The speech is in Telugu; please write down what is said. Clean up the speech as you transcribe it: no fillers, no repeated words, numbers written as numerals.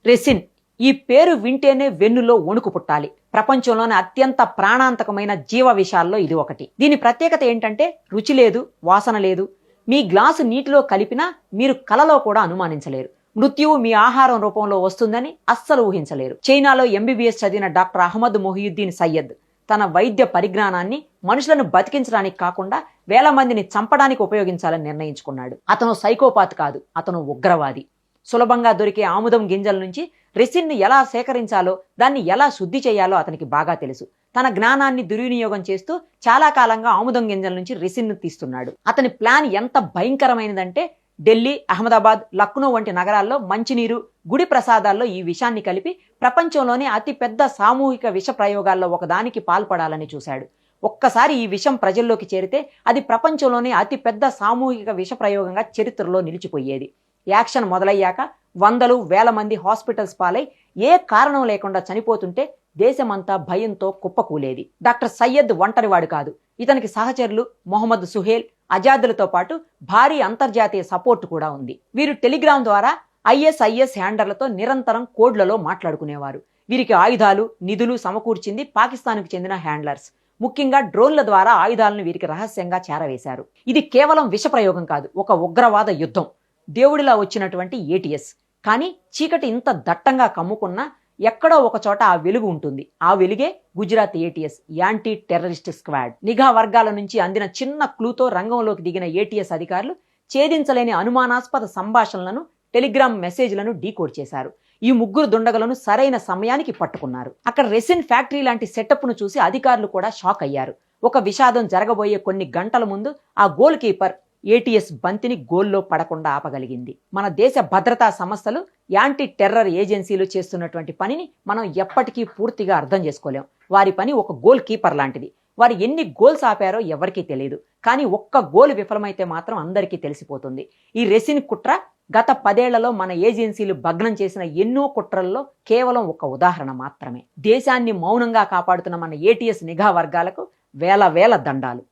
రెసిన్. ఈ పేరు వింటేనే వెన్నులో వణుకు పుట్టాలి. ప్రపంచంలోనే అత్యంత ప్రాణాంతకమైన జీవ విషాల్లో ఇది ఒకటి. దీని ప్రత్యేకత ఏంటంటే రుచి లేదు, వాసన లేదు. మీ గ్లాసు నీటిలో కలిపినా మీరు కలలో కూడా అనుమానించలేరు. మృత్యువు మీ ఆహారం రూపంలో వస్తుందని అస్సలు ఊహించలేరు. చైనాలో ఎంబీబీఎస్ చదివిన డాక్టర్ అహ్మద్ మొహియుద్దీన్ సయ్యద్ తన వైద్య పరిజ్ఞానాన్ని మనుషులను బతికించడానికి కాకుండా వేల మందిని చంపడానికి ఉపయోగించాలని నిర్ణయించుకున్నాడు. అతను సైకోపాత్ కాదు, అతను ఉగ్రవాది. సులభంగా దొరికే ఆముదం గింజల నుంచి రెసిన్ను ఎలా సేకరించాలో, దాన్ని ఎలా శుద్ధి చేయాలో అతనికి బాగా తెలుసు. తన జ్ఞానాన్ని దుర్వినియోగం చేస్తూ చాలా కాలంగా ఆముదం గింజల నుంచి రెసిన్ను తీస్తున్నాడు. అతని ప్లాన్ ఎంత భయంకరమైనదంటే ఢిల్లీ, అహ్మదాబాద్, లక్నో వంటి నగరాల్లో మంచినీరు, గుడి ప్రసాదాల్లో ఈ విషాన్ని కలిపి ప్రపంచంలోనే అతిపెద్ద సామూహిక విష ప్రయోగాల్లో ఒకదానికి పాల్పడాలని చూశాడు. ఒక్కసారి ఈ విషం ప్రజల్లోకి చేరితే అది ప్రపంచంలోనే అతిపెద్ద సామూహిక విష ప్రయోగంగా చరిత్రలో నిలిచిపోయేది. యాక్షన్ మొదలయ్యాక వందలు వేల మంది హాస్పిటల్స్ పాలై ఏ కారణం లేకుండా చనిపోతుంటే దేశమంతా భయంతో కుప్పకూలేది. డాక్టర్ సయ్యద్ ఒంటరివాడు కాదు. ఇతనికి సహచరులు మొహమ్మద్ సుహేల్, అజాద్లతో పాటు భారీ అంతర్జాతీయ సపోర్ట్ కూడా ఉంది. వీరు టెలిగ్రామ్ ద్వారా ఐఎస్ఐఎస్ హ్యాండర్లతో నిరంతరం కోడ్లలో మాట్లాడుకునేవారు. వీరికి ఆయుధాలు, నిధులు సమకూర్చింది పాకిస్తాన్కు చెందిన హ్యాండ్లర్స్. ముఖ్యంగా డ్రోన్ల ద్వారా ఆయుధాలను వీరికి రహస్యంగా చేరవేశారు. ఇది కేవలం విష ప్రయోగం కాదు, ఒక ఉగ్రవాద యుద్ధం. దేవుడిలా వచ్చినటువంటి ఏటీఎస్. కానీ చీకటి ఇంత దట్టంగా కమ్ముకున్నా ఎక్కడో ఒక చోట ఆ వెలుగు ఉంటుంది. ఆ వెలుగే Gujarat ATS, anti terrorist squad. నిఘా వర్గాల నుంచి అందిన చిన్న క్లూతో రంగంలోకి దిగిన ఏటీఎస్ అధికారులు ఛేదించలేని అనుమానాస్పద సంభాషణలను, టెలిగ్రామ్ మెసేజ్లను డీకోడ్ చేశారు. ఈ ముగ్గురు దుండగులను సరైన సమయానికి పట్టుకున్నారు. అక్కడ రెసిన్ ఫ్యాక్టరీ లాంటి సెటప్ను చూసి అధికారులు కూడా షాక్ అయ్యారు. ఒక విషాదం జరగబోయే కొన్ని గంటల ముందు ఆ గోల్ కీపర్ ఏటీఎస్ బంతిని గోల్లో పడకుండా ఆపగలిగింది. మన దేశ భద్రతా సంస్థలు, యాంటీ టెర్రర్ ఏజెన్సీలు చేస్తున్నటువంటి పనిని మనం ఎప్పటికీ పూర్తిగా అర్థం చేసుకోలేం. వారి పని ఒక గోల్ కీపర్ లాంటిది. వారు ఎన్ని గోల్స్ ఆపారో ఎవరికీ తెలియదు. కానీ ఒక్క గోల్ విఫలమైతే మాత్రం అందరికీ తెలిసిపోతుంది. ఈ రెసిన్ కుట్ర గత 10 ఏళ్లలో మన ఏజెన్సీలు భగ్నం చేసిన ఎన్నో కుట్రల్లో కేవలం ఒక ఉదాహరణ మాత్రమే. దేశాన్ని మౌనంగా కాపాడుతున్న మన ఏటీఎస్ నిఘా వర్గాలకు వేల దండాలు.